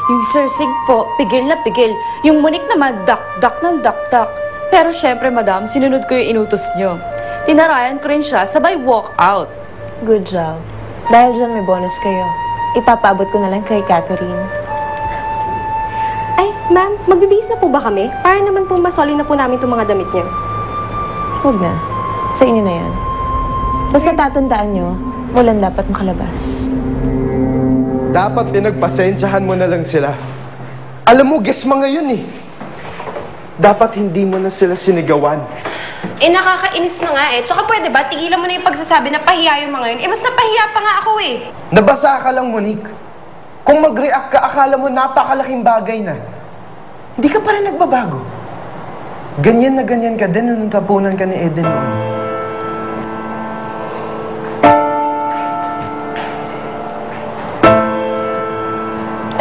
Yung Sir Sig po, pigil na pigil. Yung Monique naman, dak-dak ng dak-dak. Pero syempre, madam, sinunod ko yung inutos nyo. Tinarayan ko rin siya, sabay walk out. Good job. Dahil dyan may bonus kayo. Ipapaabot ko na lang kay Catherine. Ay, ma'am, magbibihis na po ba kami? Para naman po masoli na po namin itong mga damit niyo. Huwag na. Sa inyo na yan. Basta tatandaan nyo, walang dapat makalabas. Dapat pinagpasensyahan mo na lang sila. Alam mo, guess mga yun eh. Dapat hindi mo na sila sinigawan. Nakakainis na nga eh. Tsaka pwede ba, tigilan mo na yung pagsasabi na pahiya yung mga yun. Mas napahiya pa nga ako eh. Nabasa ka lang, Monique. Kung mag-react ka, akala mo napakalaking bagay na. Hindi ka pa rin nagbabago. Ganyan na ganyan ka din nung tapunan ka ni Eden noon.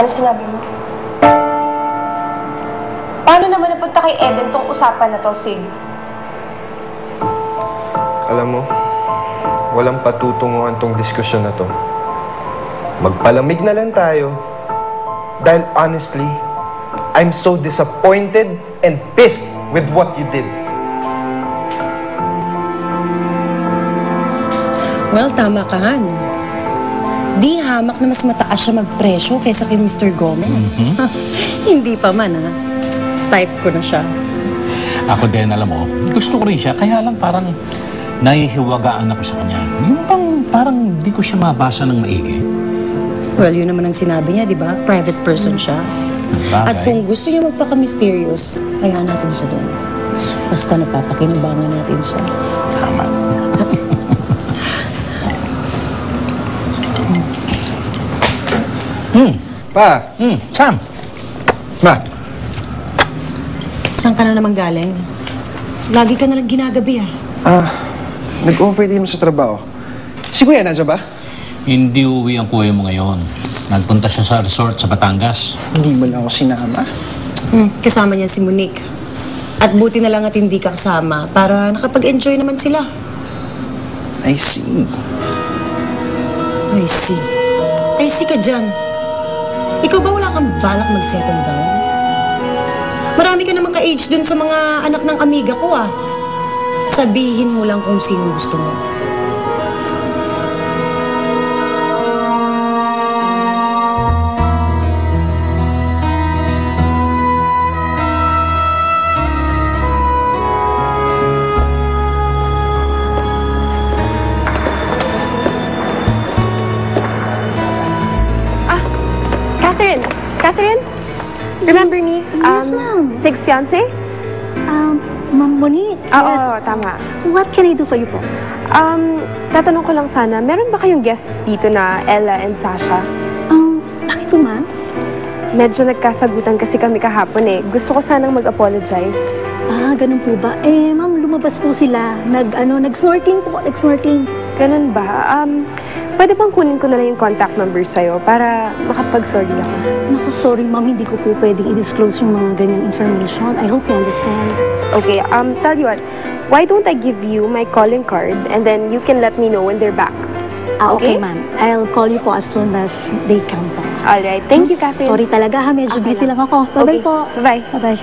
Ano sinabi mo? Paano naman napunta kay Eden tong usapan na to, Sig? Alam mo, walang patutunguhan tong diskusyon na to. Magpalamig na lang tayo. Dahil honestly, I'm so disappointed and pissed with what you did. Well, tama ka, Han. Di hamak na mas mataas siya magpresyo kaysa kay Mr. Gomez. Hindi pa man, ha? Type ko na siya. Ako din, alam mo, gusto ko rin siya. Kaya lang parang nahihiwagaan ako sa kanya. Yung parang di ko siya mabasa ng maigi. Well, yun naman ang sinabi niya, di ba? Private person siya. Bagay. At kung gusto niya magpaka-mysterious, hayaan natin siya doon. Basta napapakinabangan natin siya. Tama. Pa! Sam! Ma! Saan ka na naman galing? Lagi ka nalang ginagabi, Nag-overtime sa trabaho. Si Kuya, nandiyan ba? Hindi uwi ang kuya mo ngayon. Nagpunta siya sa resort sa Batangas. Hindi mo lang ako sinama. Kasama niya si Monique. At buti na lang at hindi ka kasama para nakapag-enjoy naman sila. I see. I see. I see ka dyan. Ikaw ba wala kang balak mag-settle down? Marami ka naman ka-age dun sa mga anak ng amiga ko, Sabihin mo lang kung sino gusto mo. Catherine? Remember me? Yes, ma'am. Sig's fiancé? Ma'am Monique. Oo, tama. What can I do for you po? Tatanong ko lang sana, meron ba kayong guests dito na Ella and Sasha? Bakit po, ma'am? Medyo nagkasagutan kasi kami kahapon eh. Gusto ko sanang mag-apologize. Ganun po ba? Ma'am, lumabas po sila. Nag-snorkeling po. Nag-snorkeling. Ganun ba? Pwede bang kunin ko na lang yung contact number sa'yo para makapag-sorry ako? Naku, sorry, ma'am. Hindi ko po pwedeng i-disclose yung mga ganyang information. I hope you understand. Okay, tell you what. Why don't I give you my calling card and then you can let me know when they're back? Okay, ma'am. I'll call you po as soon as they come po. Alright. Thank you, Catherine. Sorry talaga, ha. Medyo Okay busy lang. lang ako. Bye-bye Okay. po. Bye-bye. Bye-bye.